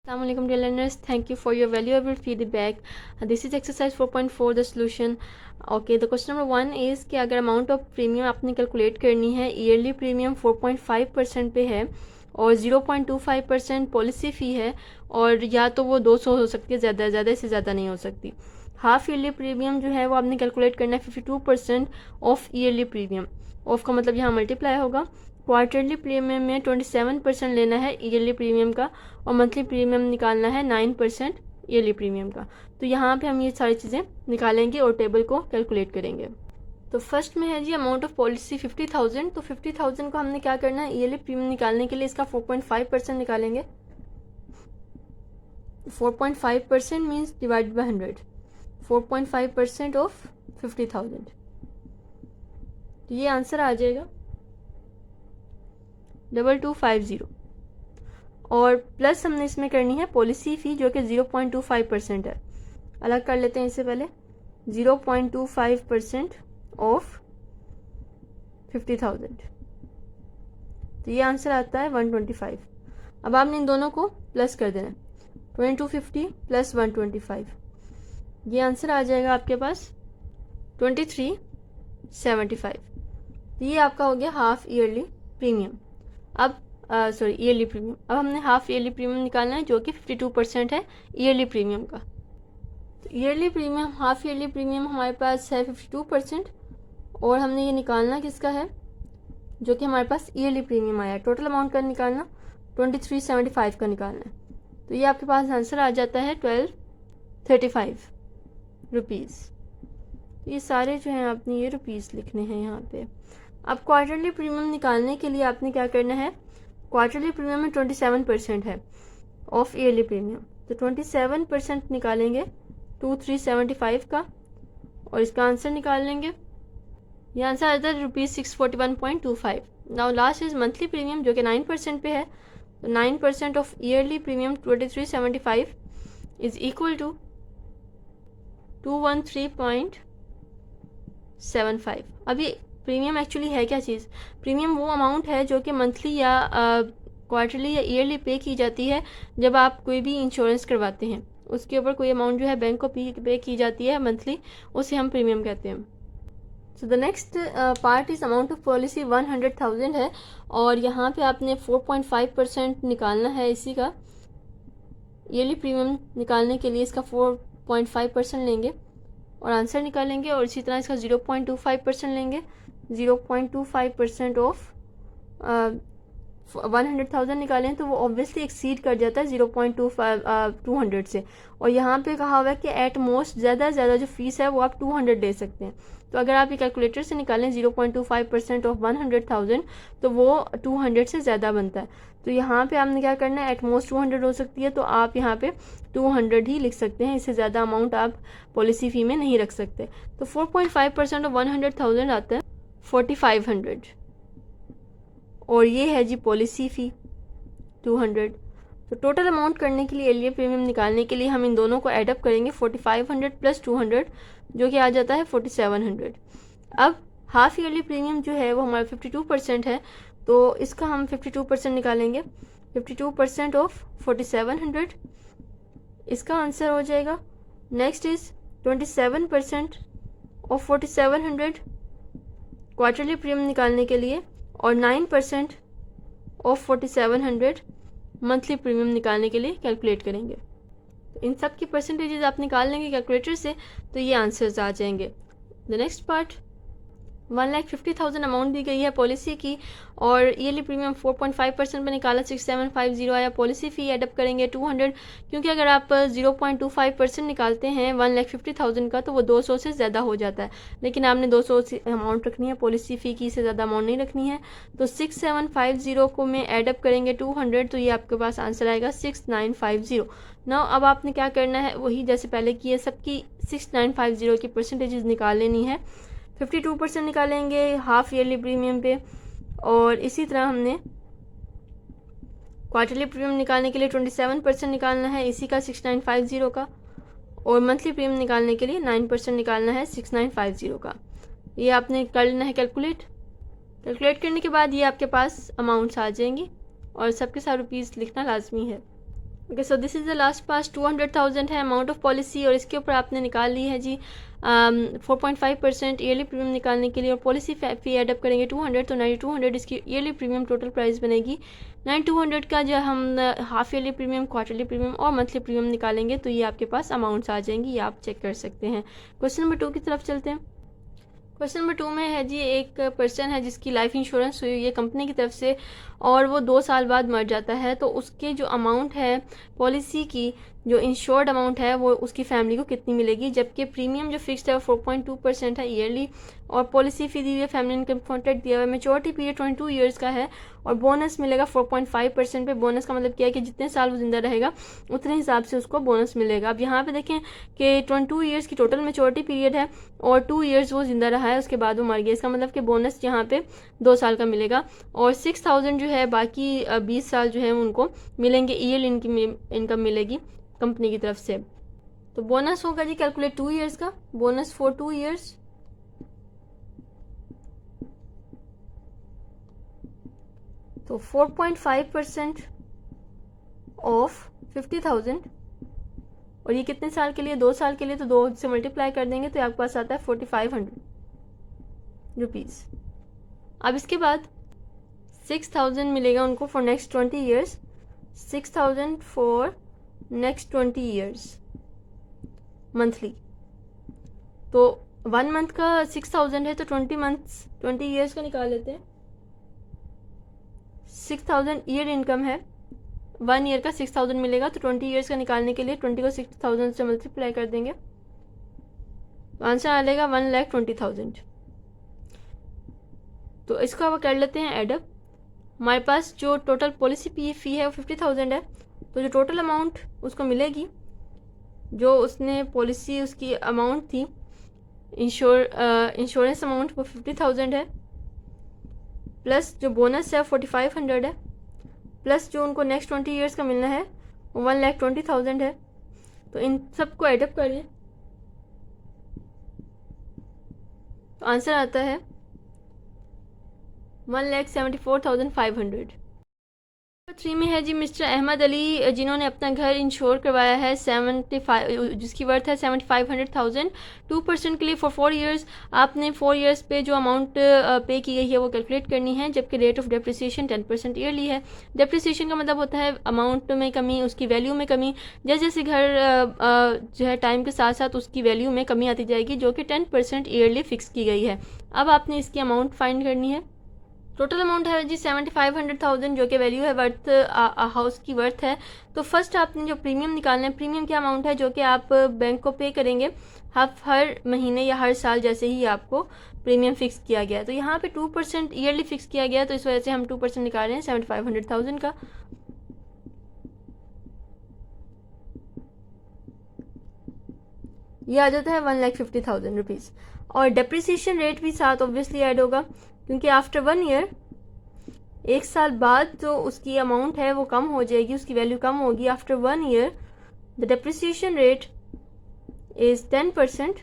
Assalamualaikum dear learners, thank you for your valuable feedback. This is exercise 4.4 the solution. Okay, the question number 1 is कि अगर amount of premium आपने calculate करनी है, yearly premium 4.5% पे है और 0.25% policy फ़ी है और या तो वो 200 हो सकती है, ज़्यादा इससे ज़्यादा नहीं हो सकती। हाफ ईयरली प्रीमियम जो है वो आपने कैलकुलेट करना है 52% ऑफ ईयरली प्रीमियम। ऑफ का मतलब यहाँ मल्टीप्लाई होगा। क्वार्टरली प्रीमियम में 27% लेना है ईयरली प्रीमियम का और मंथली प्रीमियम निकालना है 9% ईयरली प्रीमियम का। तो यहाँ पे हम ये सारी चीज़ें निकालेंगे और टेबल को कैलकुलेट करेंगे। तो फर्स्ट में है जी अमाउंट ऑफ पॉलिसी 50,000। तो 50,000 को हमने क्या करना है, ईयरली प्रीमियम निकालने के लिए इसका 4.5% निकालेंगे। 4.5% मीन्स डिवाइड बाई 100, 4.5% ऑफ 50,000। तो ये आंसर आ जाएगा 2250 और प्लस हमने इसमें करनी है पॉलिसी फ़ी जो कि 0.25% है। अलग कर लेते हैं इससे पहले, 0.25% ऑफ 50,000। तो ये आंसर आता है 125। अब आपने इन दोनों को प्लस कर देना, 2250 प्लस 125, ये आंसर आ जाएगा आपके पास 2375। तो ये आपका हो गया हाफ ईयरली प्रीमियम। अब ईयरली प्रीमियम। अब हमने हाफ ईयरली प्रीमियम निकालना है जो कि 52% है ईयरली प्रीमियम का। तो yearly premium, half yearly premium हमारे पास है 52% और हमने ये निकालना किसका है, जो कि हमारे पास ईयरली प्रीमियम आया। टोटल अमाउंट का निकालना 2375 का निकालना है। तो ये आपके पास आंसर आ जाता है 1235 रुपीज़। तो ये सारे जो हैं आपने ये रुपीज़ लिखने हैं यहाँ पे। अब क्वार्टरली प्रीमियम निकालने के लिए आपने क्या करना है, क्वार्टरली प्रीमियम में 27% है ऑफ ईयरली प्रीमियम। तो 27% निकालेंगे 2375 का और इसका आंसर निकाल लेंगे। ये आंसर आता है ₹641.25। Now last is monthly premium जो कि 9% पे है। तो 9% of yearly premium 2375 is equal to 213.75। अभी प्रीमियम एक्चुअली है क्या चीज़, प्रीमियम वो अमाउंट है जो कि मंथली या क्वार्टरली या ईयरली पे की जाती है जब आप कोई भी इंश्योरेंस करवाते हैं। उसके ऊपर कोई अमाउंट जो है बैंक को पे की जाती है मंथली, उसे हम प्रीमियम कहते हैं। So the next part is amount of policy 100,000 है और यहाँ पे आपने 4.5% निकालना है इसी का। ईयरली प्रीमियम निकालने के लिए इसका 4.5% लेंगे और आंसर निकालेंगे और इसी तरह इसका 0.25% लेंगे। 0.25% ऑफ 100,000 निकालें तो वो ऑब्वियसली एक्सीड कर जाता है 200 से। और यहाँ पे कहा हुआ है कि एट मोस्ट ज़्यादा से ज़्यादा जो फीस है वो आप 200 दे सकते हैं। तो अगर आप ये कैलकुलेटर से निकालें 0.25% ऑफ 100,000 तो वो 200 से ज़्यादा बनता है। तो यहाँ पे आपने क्या करना है, एट मोस्ट 200 हो सकती है तो आप यहाँ पे 200 ही लिख सकते हैं, इससे ज़्यादा अमाउंट आप पॉलिसी फ़ी में नहीं रख सकते। तो 4.5% ऑफ 100,000 आता है 4500 और ये है जी पॉलिसी फ़ी 200। तो टोटल अमाउंट करने के लिए ईयरली प्रीमियम निकालने के लिए हम इन दोनों को ऐड अप करेंगे, 4500 प्लस 200 जो कि आ जाता है 4700। अब हाफ ईयरली प्रीमियम जो है वो हमारा 52% है तो इसका हम 52% निकालेंगे। 52% ऑफ 4700, इसका आंसर हो जाएगा। Next is 27% of 4700 quarterly premium निकालने के लिए और 9% ऑफ 4700 मंथली प्रीमियम निकालने के लिए कैलकुलेट करेंगे। तो इन सब की परसेंटेजेस आप निकाल लेंगे कैलकुलेटर से तो ये आंसर्स आ जाएंगे। द नेक्स्ट पार्ट, 1,50,000 अमाउंट दी गई है पॉलिसी की और ईयरली प्रीमियम 4.5% पर निकाला 6750 आया। पॉलिसी फ़ी एडअप करेंगे 200, क्योंकि अगर आप 0.25% निकालते हैं 1,50,000 का तो वो 200 से ज़्यादा हो जाता है, लेकिन आपने 200 से अमाउंट रखनी है, पॉलिसी फ़ी की से ज़्यादा अमाउंट नहीं रखनी है। तो 6750 को में एडअप करेंगे 200 तो ये आपके पास आंसर आएगा 6950। ना अब आपने क्या करना है, वही जैसे पहले किए सबकी 6950 की परसेंटेजेस निकाल लेनी है। 52% निकालेंगे हाफ ईयरली प्रीमियम पे और इसी तरह हमने क्वार्टरली प्रीमियम निकालने के लिए 27% निकालना है इसी का 6950 का और मंथली प्रीमियम निकालने के लिए 9% निकालना है 6950 का। ये आपने कर लेना है कैलकुलेट करने के बाद ये आपके पास अमाउंट्स आ जाएंगी और सबके साथ रुपीज़ लिखना लाजमी है। Okay, so this is the last पास 200,000 है अमाउंट ऑफ पॉलिसी, और इसके ऊपर आपने निकाल ली है जी 4.5% ईयरली प्रीमियम निकालने के लिए, और पॉलिसी फ़ी एडअप करेंगे 200, तो 9200 इसकी ईयरली प्रीमियम टोटल प्राइस बनेगी। 9200 का जो हम half yearly premium, quarterly premium और मंथली प्रीमियम निकालेंगे तो ये आपके पास अमाउंट्स आ जाएंगी, ये आप चेक कर सकते हैं। क्वेश्चन नंबर 2 की तरफ चलते हैं। क्वेश्चन नंबर 2 में है जी, एक पर्सन है जिसकी लाइफ इंश्योरेंस हुई है कंपनी की तरफ से, और वो 2 साल बाद मर जाता है, तो उसके जो अमाउंट है पॉलिसी की, जो इंश्योर्ड अमाउंट है वो उसकी फैमिली को कितनी मिलेगी, जबकि प्रीमियम जो फिक्स्ड है वो 4.2% है ईयरली, और पॉलिसी फ़ी दी हुई है, फैमिली इनकम कॉन्ट्रैक्ट दिया हुआ है, मेच्योरिटी पीरियड 22 ईयर्स का है, और बोनस मिलेगा 4.5% पे। बोनस का मतलब क्या है कि जितने साल वो ज़िंदा रहेगा उतने हिसाब से उसको बोनस मिलेगा। अब यहाँ पे देखें कि 22 ईयर्स की टोटल मेच्योरिटी पीरियड है, और 2 ईयर्स वो ज़िंदा रहा है, उसके बाद वो मर गया, इसका मतलब कि बोनस यहाँ पे 2 साल का मिलेगा, और 6000 जो है बाकी 20 साल जो है उनको मिलेंगे, ईयर इनकम मिलेगी कंपनी की तरफ से। तो बोनस होगा जी कैलकुलेट 2 ईयर्स का, बोनस फॉर 2 ईयर्स, तो 4.5% ऑफ 50,000, और ये कितने साल के लिए, 2 साल के लिए, तो 2 से मल्टीप्लाई कर देंगे तो आपके पास आता है 4500 रुपीज़। अब इसके बाद 6000 मिलेगा उनको for next 20 years, 6000 for next 20 years monthly. तो 1 मंथ का 6000 है, तो 20 ईयर्स का निकाल लेते हैं। 6000 ईयर इनकम है, 1 ईयर का 6000 मिलेगा, तो 20 ईयर्स का निकालने के लिए 20 को 6000 से मल्टीप्लाई कर देंगे तो आंसर आ जाएगा 1,20,000। तो इसको अब कर लेते हैं एडअप। हमारे पास जो टोटल पॉलिसी फ़ी है वो 50,000 है, तो जो टोटल अमाउंट उसको मिलेगी, जो उसने पॉलिसी उसकी अमाउंट थी इंश्योरेंस अमाउंट वो 50,000 है, प्लस जो बोनस है 4500 है, प्लस जो उनको नेक्स्ट 20 ईयर्स का मिलना है वो 1,20,000 है। तो इन सबको एडअप करिए तो आंसर आता है 1,74,500। 3 में है जी मिस्टर अहमद अली, जिन्होंने अपना घर इंश्योर करवाया है 75, जिसकी वर्थ है 7500,000 2% के लिए फॉर 4 ईयर्स। आपने 4 ईयर्स पे जो अमाउंट पे की गई है वो कैलकुलेट करनी है, जबकि रेट ऑफ डेप्रिसिएशन 10% ईयरली है। डेप्रिसिएशन का मतलब होता है अमाउंट में कमी, उसकी वैल्यू में कमी, जैसे जैसे घर जो है टाइम के साथ साथ उसकी वैल्यू में कमी आती जाएगी, जो कि 10% ईयरली फिक्स की गई है। अब आपने इसकी अमाउंट फाइंड करनी है। टोटल अमाउंट है जी 7500,000, जो कि वैल्यू है वर्थ हाउस की वर्थ है। तो फर्स्ट आपने जो प्रीमियम निकालना है, प्रीमियम क्या अमाउंट है जो कि आप बैंक को पे करेंगे हर महीने या हर साल, जैसे ही आपको प्रीमियम फिक्स किया गया है। तो यहाँ पे 2% ईयरली फिक्स किया गया है, तो इस वजह से हम 2% निकाल रहे हैं 7500,000 का। ये आ जाता है 1,50,000 रुपीज़, और डेप्रिसिएशन रेट भी साथ ऑब्वियसली ऐड होगा, क्योंकि आफ्टर 1 ईयर, 1 साल बाद जो उसकी अमाउंट है वो कम हो जाएगी, उसकी वैल्यू कम होगी। After 1 year the depreciation rate is 10%।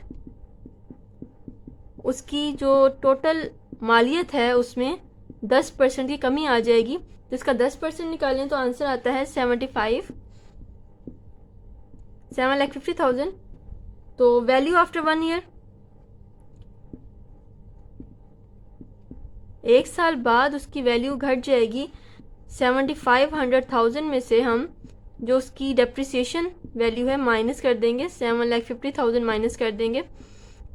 उसकी जो टोटल मालियत है उसमें 10% की कमी आ जाएगी, तो इसका 10% निकालें तो आंसर आता है 7,50,000। तो वैल्यू आफ्टर 1 ईयर, 1 साल बाद उसकी वैल्यू घट जाएगी 7500,000 में से हम जो उसकी डेप्रिसिएशन वैल्यू है माइनस कर देंगे, 7,50,000 माइनस कर देंगे,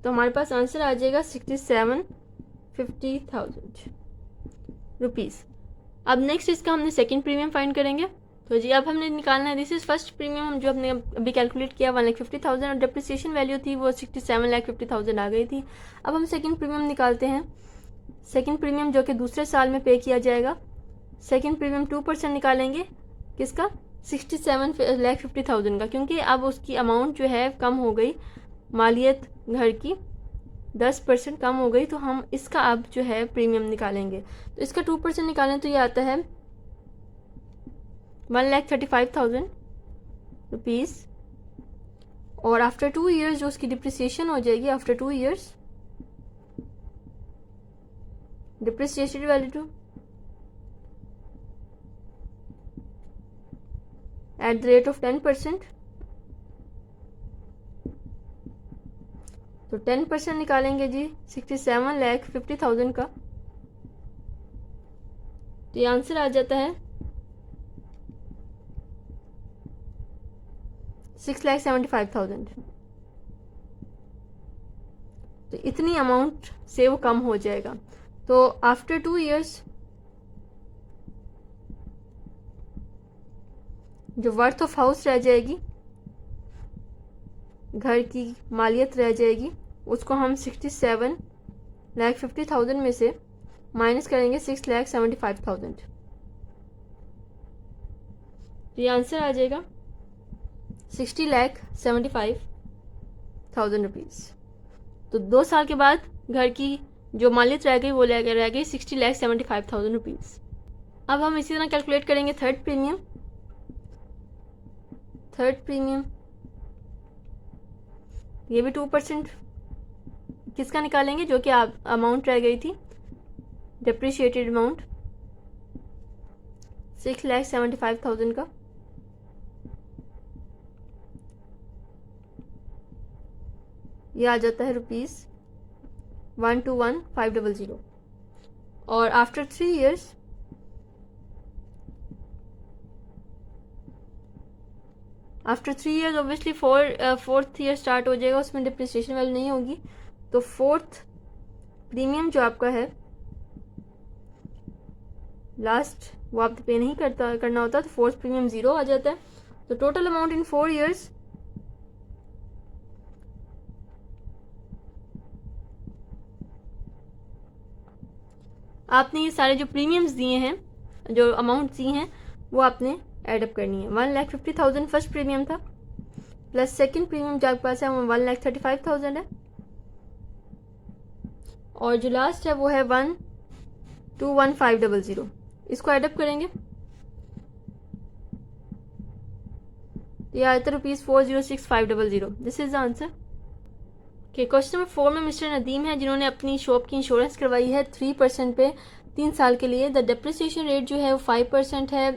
तो हमारे पास आंसर आ जाएगा 67,50,000 रुपीज़। अब नेक्स्ट इसका हमने सेकंड प्रीमियम फाइंड करेंगे। तो जी अब हमने निकालना है, दिस इज़ फर्स्ट प्रीमियम हम जो हमने अभी कैलकुलेट किया 1,50,000, और डेप्रिसिएशन वैल्यू थी वो 67,50,000 आ गई थी। अब हम सेकंड प्रीमियम निकालते हैं। सेकंड प्रीमियम जो कि दूसरे साल में पे किया जाएगा, सेकंड प्रीमियम 2% निकालेंगे, किसका, 67,50,000 का, क्योंकि अब उसकी अमाउंट जो है कम हो गई, मालियत घर की 10% कम हो गई, तो हम इसका अब जो है प्रीमियम निकालेंगे। तो इसका 2% निकालें तो ये आता है 1,35,000 रुपीज़, और आफ्टर 2 ईयर्स जो उसकी डिप्रिसिएशन हो जाएगी, after 2 years depreciation value at the rate of 10%। तो 10% निकालेंगे जी 67,50,000 का, तो ये आंसर आ जाता है 6,75,000। तो इतनी अमाउंट से वो कम हो जाएगा। तो आफ्टर 2 इयर्स जो वर्थ ऑफ हाउस रह जाएगी, घर की मालियत रह जाएगी, उसको हम 67,50,000 में से माइनस करेंगे 6,75,000। तो ये आंसर आ जाएगा 60,75,000 रुपीज़। तो 2 साल के बाद घर की जो मालियत रह गई वो रह गई 60,75,000 रुपीज़। अब हम इसी तरह कैलकुलेट करेंगे थर्ड प्रीमियम। ये भी 2% किसका निकालेंगे, जो कि अमाउंट रह गई थी डिप्रिशिएटेड अमाउंट 6,75,000 का। ये आ जाता है ₹121,500। और after 3 years obviously fourth year start हो जाएगा, उसमें डिप्रिसिएशन वैल्यू नहीं होगी। तो फोर्थ प्रीमियम जो आपका है लास्ट, वो आप पे नहीं करना होता, तो फोर्थ प्रीमियम 0 आ जाता है। तो टोटल अमाउंट इन 4 इयर्स आपने ये सारे जो प्रीमियम्स दिए हैं, जो अमाउंट दिए हैं, वो आपने एडअप करनी है। 1,50,000 फर्स्ट प्रीमियम था, प्लस सेकंड प्रीमियम जो आपके पास है वो 1,35,000 है, और जो लास्ट है वो है 1,21,500। इसको एडअप करेंगे, ये आता है ₹406,500। This is the answer. Question number 4 में मिस्टर नदीम है जिन्होंने अपनी शॉप की इंश्योरेंस करवाई है 3% पे 3 साल के लिए। द डेप्रिसिएशन रेट जो है वो 5% है।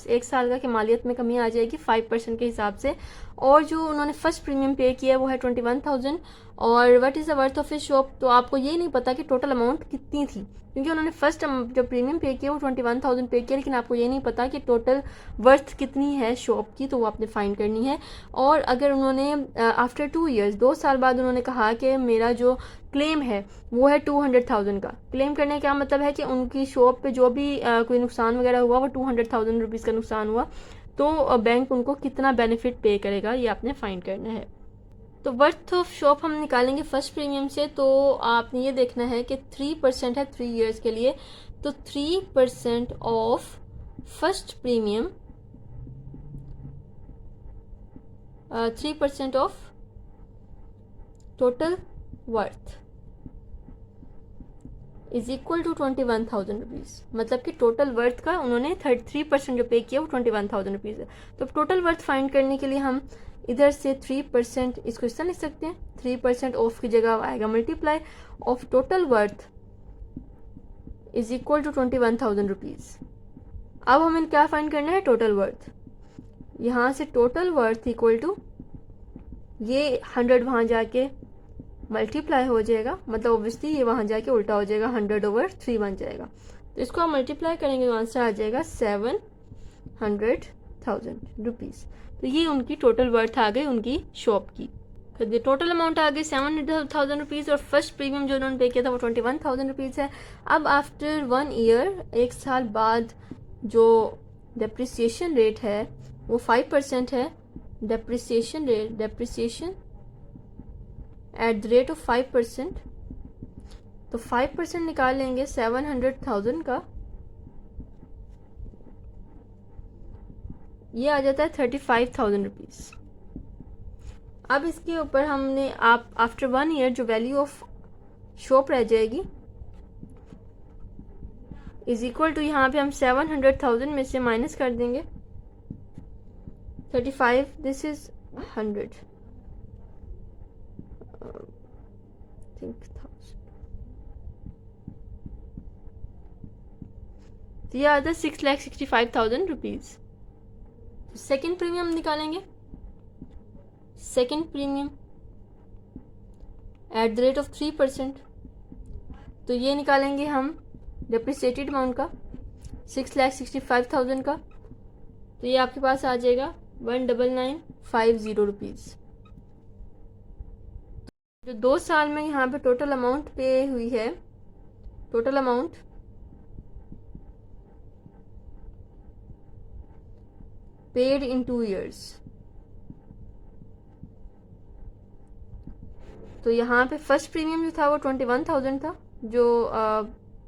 1 साल का कि मालियत में कमी आ जाएगी 5% के हिसाब से। और जो उन्होंने फर्स्ट प्रीमियम पे किया है वो है 21,000। और what is the worth of his shop, तो आपको ये नहीं पता कि टोटल अमाउंट कितनी थी, क्योंकि उन्होंने फर्स्ट जो प्रीमियम पे किया वो 21,000 पे किया, लेकिन आपको ये नहीं पता कि टोटल वर्थ कितनी है शॉप की, तो वो आपने फाइंड करनी है। और अगर उन्होंने आफ्टर 2 इयर्स 2 साल बाद उन्होंने कहा कि मेरा जो क्लेम है वो है 200,000 का। क्लेम करने का क्या मतलब है कि उनकी शॉप पे जो भी कोई नुकसान वगैरह हुआ वो 200,000 रुपीज़ का नुकसान हुआ, तो बैंक उनको कितना बेनिफिट पे करेगा ये आपने फाइंड करना है। तो वर्थ ऑफ शॉप हम निकालेंगे फर्स्ट प्रीमियम से। तो आपने ये देखना है कि 3% है 3 इयर्स के लिए, तो 3% of first premium 3% of total worth is equal to 21,000 rupees. मतलब कि टोटल वर्थ का उन्होंने 3% जो पे किया वो 21,000 रुपीज़ है। तो टोटल वर्थ फाइंड करने के लिए हम इधर से 3% इसको इस तरह लिख सकते हैं, 3% ऑफ की जगह आएगा multiply of total worth is equal to 21,000 rupees. अब हमें क्या फाइंड करना है, टोटल वर्थ। यहाँ से टोटल वर्थ इक्वल टू ये 100 वहाँ जाके मल्टीप्लाई हो जाएगा, मतलब ऑब्वियसली ये वहाँ जाके उल्टा हो जाएगा, 100/3 बन जाएगा। तो इसको हम मल्टीप्लाई करेंगे तो आंसर आ जाएगा 700,000 रुपीज़। तो ये उनकी टोटल वर्थ आ गई उनकी शॉप की। तो टोटल अमाउंट आ गई 700,000 रुपीज़, और फर्स्ट प्रीमियम जो उन्होंने पे किया था वो 21,000 रुपीज़ है। अब आफ्टर 1 ईयर 1 साल बाद जो डेप्रिसिएशन रेट है वो 5% है। Depreciation at the rate of 5%। तो 5% निकाल लेंगे 700,000 का, ये आ जाता है 35,000 रुपीज़। अब इसके ऊपर हमने आप आफ्टर 1 ईयर जो वैल्यू ऑफ शॉप रह जाएगी इज इक्वल टू, यहाँ पे हम 700,000 में से माइनस कर देंगे 35, दिस इज 100 तो ये आता है 6,65,000 रुपीज़। सेकेंड प्रीमियम निकालेंगे, second premium at the rate of 3%। तो ये निकालेंगे हम डेप्रिसिएटेड अमाउंट का 6,65,000 का, तो ये आपके पास आ जाएगा 19950 रुपीज़। जो 2 साल में यहाँ पे टोटल अमाउंट पे हुई है, total amount paid in 2 years, तो यहाँ पे फर्स्ट प्रीमियम जो था वो 21,000 था जो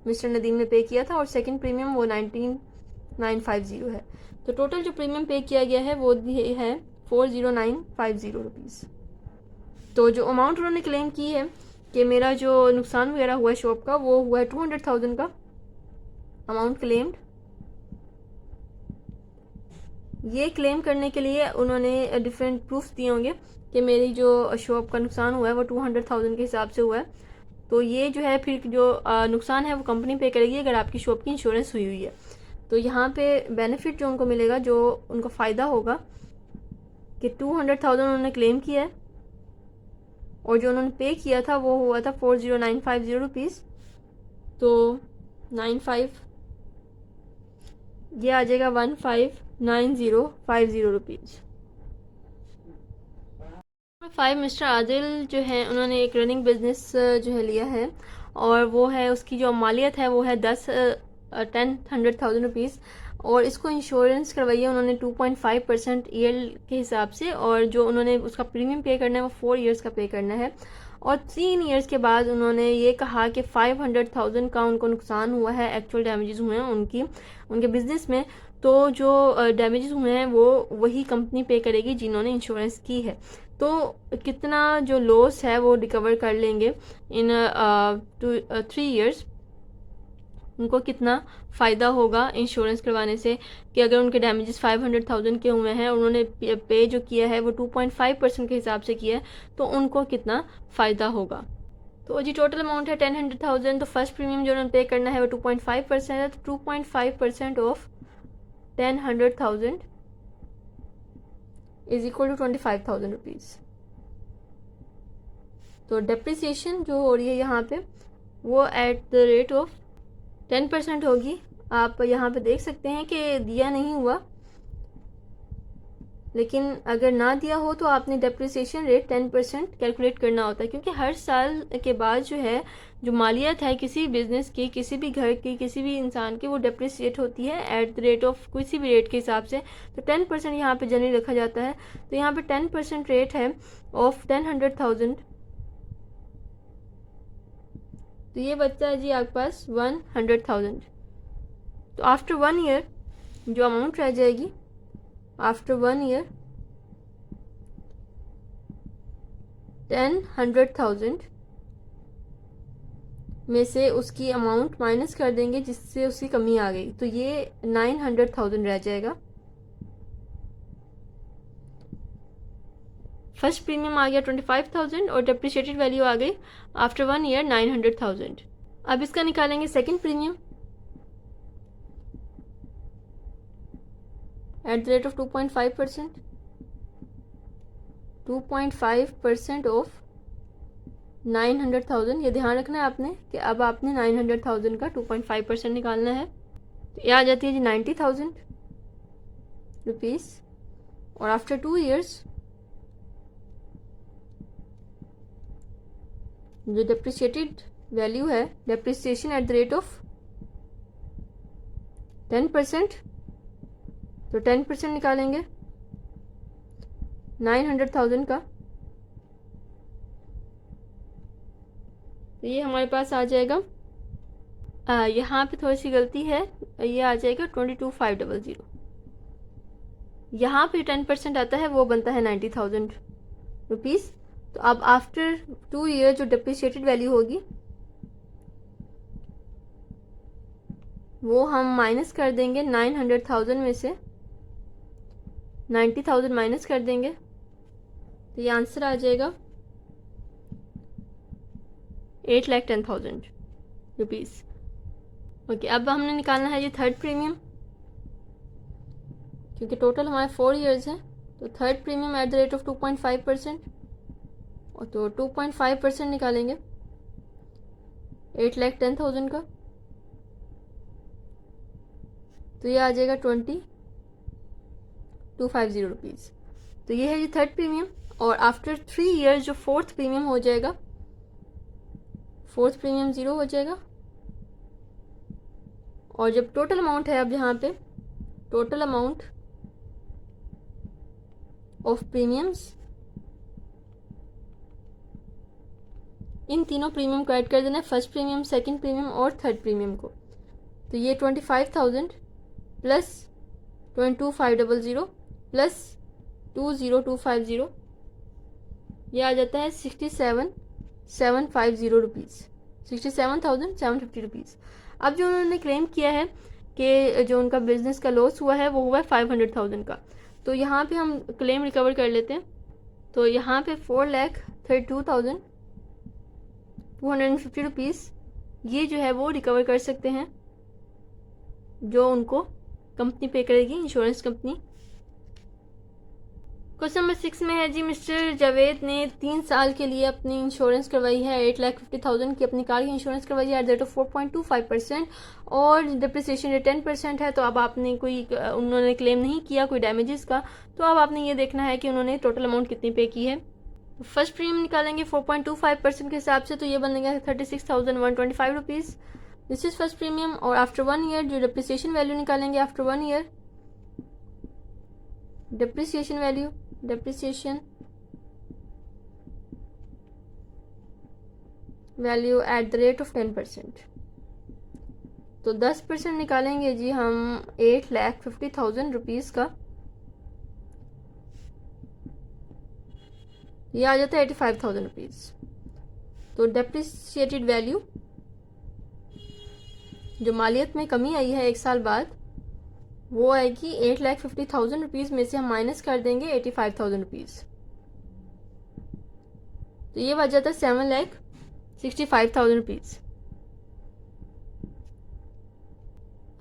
मिस्टर नदीम ने पे किया था, और सेकंड प्रीमियम वो 19,950 है। तो टोटल जो प्रीमियम पे किया गया है वो है 40950 रुपीज़। तो जो अमाउंट उन्होंने क्लेम की है कि मेरा जो नुकसान वगैरह हुआ है शॉप का, वो हुआ है 200,000 का अमाउंट क्लेम्ड। ये क्लेम करने के लिए उन्होंने डिफरेंट प्रूफ्स दिए होंगे कि मेरी जो शॉप का नुकसान हुआ है वो 200,000 के हिसाब से हुआ है। तो ये जो है फिर जो नुकसान है वो कंपनी पे करेगी अगर आपकी शॉप की इंश्योरेंस हुई हुई है। तो यहाँ पे बेनिफिट जो उनको मिलेगा, जो उनको फ़ायदा होगा कि 200,000 उन्होंने क्लेम किया है और जो उन्होंने पे किया था वो हुआ था 40950 रुपीज़। तो 95 ये आ जाएगा 159050 रुपीज़। 5 मिस्टर आदिल जो है उन्होंने एक रनिंग बिजनेस जो है लिया है, और वो है उसकी जो मालियत है वो है 100,000 रुपीज़, और इसको इंश्योरेंस करवाई है उन्होंने 2.5% ईयर के हिसाब से, और जो उन्होंने उसका प्रीमियम पे करना है वो 4 years का पे करना है। और 3 years के बाद उन्होंने ये कहा कि 500,000 का उनको नुकसान हुआ है, एक्चुअल डैमेजेस हुए हैं उनके बिज़नेस में। तो जो डैमेजेस हुए हैं वो वही कंपनी पे करेगी जिन्होंने इंश्योरेंस की है। तो कितना जो लॉस है वो रिकवर कर लेंगे इन 3 years, उनको कितना फ़ायदा होगा इंश्योरेंस करवाने से, कि अगर उनके डैमेजेस 500,000 के हुए हैं और उन्होंने पे जो किया है वो 2.5% के हिसाब से किया है, तो उनको कितना फ़ायदा होगा। तो जी टोटल अमाउंट है 10,000। तो फर्स्ट प्रीमियम जो उन्होंने पे करना है वो 2.5% है, तो 2.5% of 10,000 is equal to 25,000 rupees. तो डेप्रिसिएशन जो हो रही है यहाँ पे वो एट द रेट ऑफ 10% होगी। आप यहाँ पे देख सकते हैं कि दिया नहीं हुआ, लेकिन अगर ना दिया हो तो आपने डेप्रिसिएशन रेट 10% कैलकुलेट करना होता है, क्योंकि हर साल के बाद जो है जो मालियत है किसी बिज़नेस की, किसी भी घर की, किसी भी इंसान की, वो डेप्रिसिएट होती है एट द रेट ऑफ किसी भी रेट के हिसाब से। तो 10% यहाँ पे जनरली रखा जाता है। तो यहाँ पे 10% रेट है ऑफ 10,000, तो ये बचता है जी आपके पास 100,000। तो आफ्टर 1 year जो अमाउंट रह जाएगी, आफ्टर 1 year 100,000 में से उसकी अमाउंट माइनस कर देंगे जिससे उसकी कमी आ गई, तो ये 900,000 रह जाएगा। फर्स्ट प्रीमियम आ गया 25,000 और डेप्रिशिएटेड वैल्यू आ गई आफ्टर 1 year 900,000। अब इसका निकालेंगे second premium at the rate of 2.5%। 2.5% of 900,000, ये ध्यान रखना है आपने कि अब आपने 900,000 का 2.5% निकालना है। तो ये आ जाती है जी 90,000 रुपीज़। और आफ्टर 2 years जो डेप्रिशिएटेड वैल्यू है, depreciation at the rate of 10%, तो 10% निकालेंगे 900,000 का, तो ये हमारे पास आ जाएगा, यहाँ पे थोड़ी सी गलती है, ये आ जाएगा 22,500। यहाँ पे 10% आता है वो बनता है 90,000 रुपीज़। तो अब आफ्टर 2 year जो डेप्रिशिएटेड वैल्यू होगी वो हम माइनस कर देंगे 900,000 में से 90,000 माइनस कर देंगे, तो ये आंसर आ जाएगा 8,10,000 रुपीज़। ओके, अब हमने निकालना है ये थर्ड प्रीमियम। क्योंकि टोटल हमारे 4 ईयर्स हैं। तो third premium at the rate of 2.5%, और तो 2.5% निकालेंगे 8,10,000 का, तो ये आ जाएगा 20,250 रुपीज़। तो ये है जी थर्ड प्रीमियम। और आफ्टर 3 ईयर्स जो फोर्थ प्रीमियम हो जाएगा, फोर्थ प्रीमियम 0 हो जाएगा। और जब टोटल अमाउंट है, अब यहाँ पे टोटल अमाउंट ऑफ प्रीमियम्स, इन तीनों प्रीमियम को ऐड कर देना है, फर्स्ट प्रीमियम, सेकंड प्रीमियम और थर्ड प्रीमियम को। तो ये 25,000 प्लस 22,500 प्लस 20,250, ये आ जाता है 67,750 रुपीज़, 67,750 रुपीज़। अब जो उन्होंने क्लेम किया है कि जो उनका बिजनेस का लॉस हुआ है वो हुआ है 500,000 का, तो यहाँ पे हम क्लेम रिकवर कर लेते हैं। तो यहाँ पे 4,32,250 रुपीज़ ये जो है वो रिकवर कर सकते हैं, जो उनको कंपनी पे करेगी, इंश्योरेंस कंपनी। क्वेश्चन नंबर 6 में है जी, मिस्टर जावेद ने 3 साल के लिए अपनी इंश्योरेंस करवाई है 8,50,000 की, अपनी कार की इंश्योरेंस करवाई है एट द रेट ऑफ 4.25%, और डिप्रिसिएशन रेट 10% है। तो अब आपने उन्होंने क्लेम नहीं किया कोई डैमेजेस का, तो अब आपने ये देखना है कि उन्होंने टोटल अमाउंट कितनी पे की है। फर्स्ट प्रीमियम निकालेंगे 4.25% के हिसाब से, तो ये बनेगा 36,125 rupees. This is first premium. और आफ्टर 1 ईयर जो डिप्रिसिएशन वैल्यू निकालेंगे, after 1 year depreciation value, depreciation value at the rate of 10%, तो 10% निकालेंगे जी हम 8,50,000 रुपीज़ का, ये आ जाता है 85,000 रुपीज़। तो डेप्रिसिएटेड वैल्यू जो मालियत में कमी आई है 1 साल बाद, वो आएगी 8,50,000 रुपीज़ में से हम माइनस कर देंगे 85,000 रुपीज़, तो ये बच जाता है 7,65,000 रुपीज़।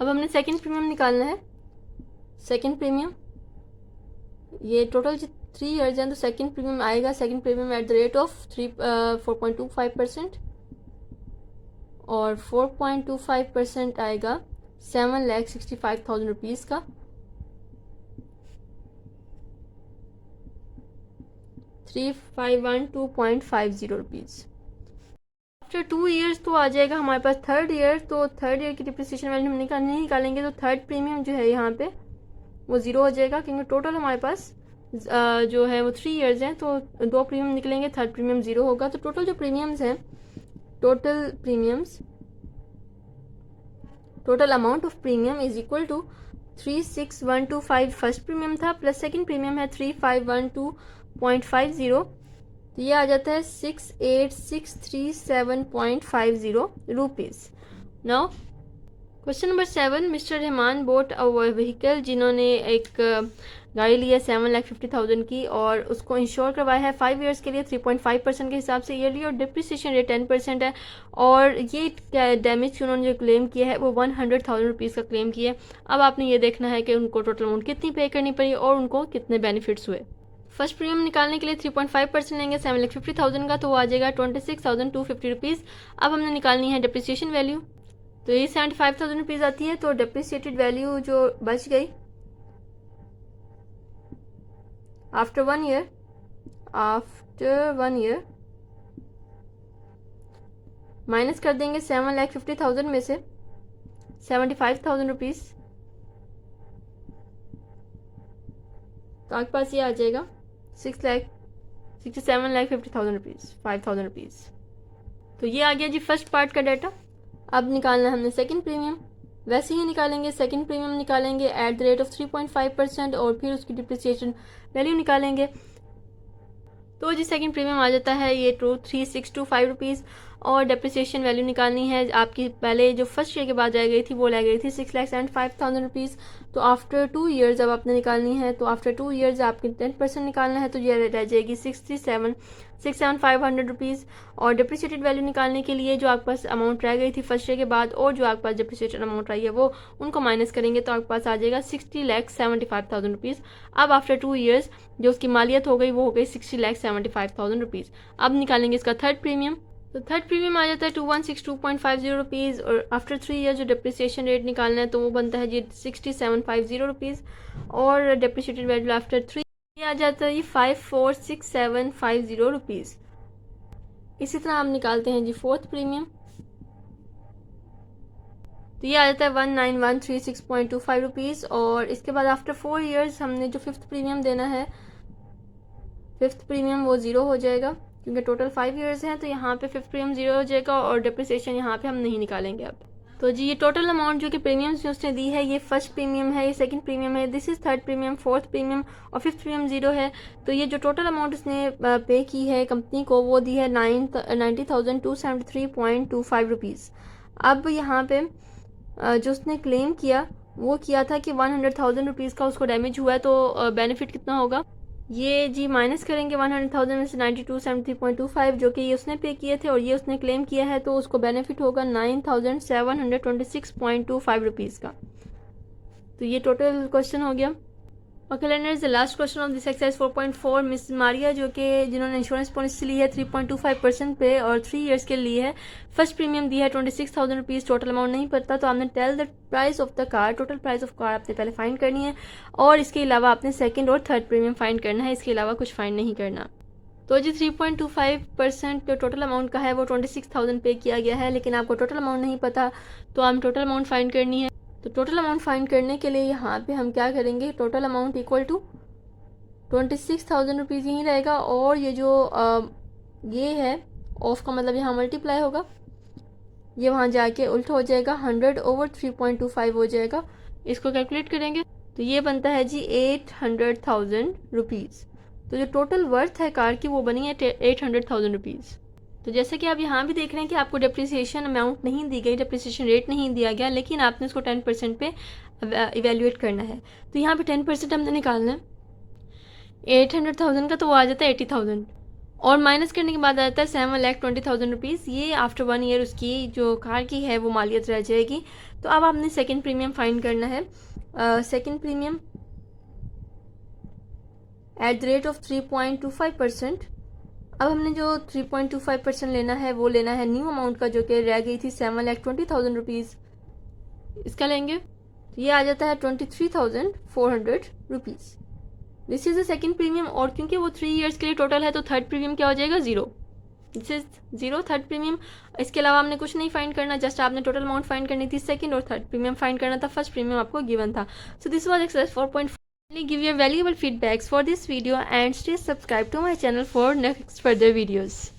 अब हमने सेकंड प्रीमियम निकालना है। सेकंड प्रीमियम, ये टोटल 3 ईयर्स हैं, तो सेकंड प्रीमियम आएगा, second premium at the rate of 4.25%, और 4.25% आएगा 7,65,000 रुपीज़ का, 3,512.50 रुपीज़। आफ्टर 2 ईयर्स तो आ जाएगा हमारे पास थर्ड ईयर, तो थर्ड ईयर की डिप्रिसिएशन वैल्यू हम नहीं निकालेंगे, तो थर्ड प्रीमियम जो है यहाँ पे वो 0 हो जाएगा, क्योंकि टोटल हमारे पास जो है वो 3 ईयर्स हैं, तो 2 प्रीमियम निकलेंगे, थर्ड प्रीमियम 0 होगा। तो टोटल जो प्रीमियम्स हैं, total premiums, total amount of premium is equal to 36,125 first premium था, प्लस सेकंड प्रीमियम है 3,512.50, तो ये आ जाता है 68,637.50 rupees. Now question number 7, mister Rahman bought a vehicle, जिन्होंने एक गाड़ी ली है 7,50,000 की, और उसको इंश्योर करवाया है 5 ईयर्स के लिए 3.5% के हिसाब से ईयरली, और डिप्रिसिएशन रेट 10% है, और ये डैमेज उन्होंने जो क्लेम किया है वो 100,000 रुपीज़ का क्लेम किया है। अब आपने ये देखना है कि उनको टोटल अमाउंट कितनी पे करनी पड़ी और उनको कितने बेनिफिट्स हुए। फर्स्ट प्रीमियम निकालने के लिए 3.5% लेंगे 7,50,000 का, तो वो आ जाएगा 26,250 रुपीज़। अब हमने निकालनी है डिप्रिसिएशन वैल्यू, तो ये 75,000 रुपीज़ आती है, तो डिप्रिसिएटेड वैल्यू जो बच गई आफ्टर 1 ईयर, माइनस कर देंगे 7,50,000 में से 75,000 रुपीज़, तो आपके पास ये आ जाएगा 6,67,50,000 रुपीज़, 5,000 रुपीज़। तो ये आ गया जी फर्स्ट पार्ट का डाटा। अब निकालना है हमने सेकंड प्रीमियम, वैसे ही निकालेंगे, सेकंड प्रीमियम निकालेंगे एट द रेट ऑफ 3.5%, और फिर उसकी डिप्रिसिएशन वैल्यू निकालेंगे। तो जी सेकंड प्रीमियम आ जाता है ये 3,625 रुपीज़। और डेप्रिसिएशन वैल्यू निकालनी है आपकी। पहले जो फर्स्ट ईयर के बाद रह गई थी वो रह गई थी 6,75,000 रुपीज़। तो आफ्टर 2 ईयर्स अब आपने निकालनी है, तो आफ्टर 2 ईयर्स आपकी 10% निकालना है, तो ये रह जाएगी 67,500 रुपीज़। और डिप्रिसिएटेड वैल्यू निकालने के लिए जो आपके पास अमाउंट रह गई थी फर्स्ट ईयर के बाद और जो आपके पास डिप्रिसिएटेड अमाउंट रही है वो उनको माइनस करेंगे तो आपके पास आ जाएगा 60,75,000 रुपीज़। अब आफ्टर 2 ईयर्स जो उसकी मालियत हो गई वो हो गई 60,75,000 रुपीज़। अब निकालेंगे इसका थर्ड प्रीमियम, तो थर्ड प्रीमियम आ जाता है 2162.50 रुपीज़। और आफ्टर 3 ईयर जो डिप्रिसिएशन रेट निकालना है तो वो बनता है जी 6750 रुपीज़। और डिप्रिसिएटेड वैल्यू आफ्टर 3 आ जाता है 546750 रुपीज़। इसी तरह हम निकालते हैं जी फोर्थ प्रीमियम, तो ये आ जाता है 19,136.25 रुपीज़। और इसके बाद आफ्टर 4 ईयर्स हमने जो फिफ्थ प्रीमियम देना है, फिफ्थ प्रीमियम वो ज़ीरो हो जाएगा क्योंकि टोटल 5 ईयर्स हैं, तो यहाँ पे फिफ्थ प्रीमियम ज़ीरो हो जाएगा और डिप्रिसिएशन यहाँ पे हम नहीं निकालेंगे अब। तो जी ये टोटल अमाउंट जो कि प्रीमियम्स जो उसने दी है, ये फर्स्ट प्रीमियम है, ये सेकंड प्रीमियम है, this is third premium, fourth premium और फिफ्थ प्रीमियम ज़ीरो है। तो ये जो टोटल अमाउंट उसने पे की है कंपनी को वो दी है 90,273.25 रुपीज़। अब यहाँ पे जो उसने क्लेम किया वो किया था कि 100,000 रुपीज़ का उसको डैमेज हुआ है, तो बेनिफिट कितना होगा ये जी माइनस करेंगे 100,000 में से 9273.25 जो कि ये उसने पे किए थे और ये उसने क्लेम किया है, तो उसको बेनिफिट होगा 9,726.25 रुपीज़ का। तो ये टोटल क्वेश्चन हो गया। Okay learners, the last question of this exercise 4.4, miss Maria जो कि जिन्होंने इंश्योरेंस पॉलिसी ली है 3.25% पे और 3 ईयर्स के लिए है, फर्स्ट प्रीमियम दी है 26,000 रुपीज़, टोटल अमाउंट नहीं पता, तो आपने tell the price of the car, total price of car आपने पहले फाइंड करनी है और इसके अलावा आपने सेकेंड और थर्ड प्रीमियम फाइंड करना है, इसके अलावा कुछ फाइंड नहीं करना। तो जी 3.25% जो टोटल अमाउंट का है वो 26,000 पे किया गया है, लेकिन आपको टोटल अमाउंट नहीं पता तो हम टोटल अमाउंट फाइंड करनी है। तो टोटल अमाउंट फाइंड करने के लिए यहाँ पे हम क्या करेंगे, total amount equal to 26,000 rupees यहीं रहेगा और ये जो ये है ऑफ का मतलब यहाँ मल्टीप्लाई होगा, ये वहाँ जाके उल्टा हो जाएगा 100/3.25 हो जाएगा। इसको कैलकुलेट करेंगे तो ये बनता है जी 800,000 रुपीज़। तो जो टोटल वर्थ है कार की वो बनी है 800,000 रुपीज़। तो जैसे कि आप यहाँ भी देख रहे हैं कि आपको डिप्रिसिएशन अमाउंट नहीं दी गई, डिप्रिसिएशन रेट नहीं दिया गया, लेकिन आपने उसको 10% पे इवेल्युएट करना है। तो यहाँ पे 10% हमने निकालना है 800,000 का, तो वो आ जाता है 80,000 और माइनस करने के बाद आ जाता है 7,20,000 रुपीज़। ये आफ्टर 1 ईयर उसकी जो कार की है वो मालियत रह जाएगी। तो अब आपने सेकेंड प्रीमियम फाइंड करना है। Second premium at the rate of 3.25%। अब हमने जो 3.25% लेना है वो लेना है न्यू अमाउंट का जो कि रह गई थी 7,20,000 रुपीज़, इसका लेंगे तो ये आ जाता है 23,400 rupees. This is the second premium और क्योंकि वो 3 ईयर्स के लिए टोटल है तो थर्ड प्रीमियम क्या हो जाएगा, zero. This is zero third premium. इसके अलावा हमने कुछ नहीं फाइंड करना, जस्ट आपने टोटल अमाउंट फाइंड करनी थी, सेकंड और थर्ड प्रीमियम फाइंड करना था, फर्स्ट प्रीमियम आपको गिवन था। So this was exercise 4.4. Give your valuable feedbacks for this video and stay subscribed to my channel for next further videos.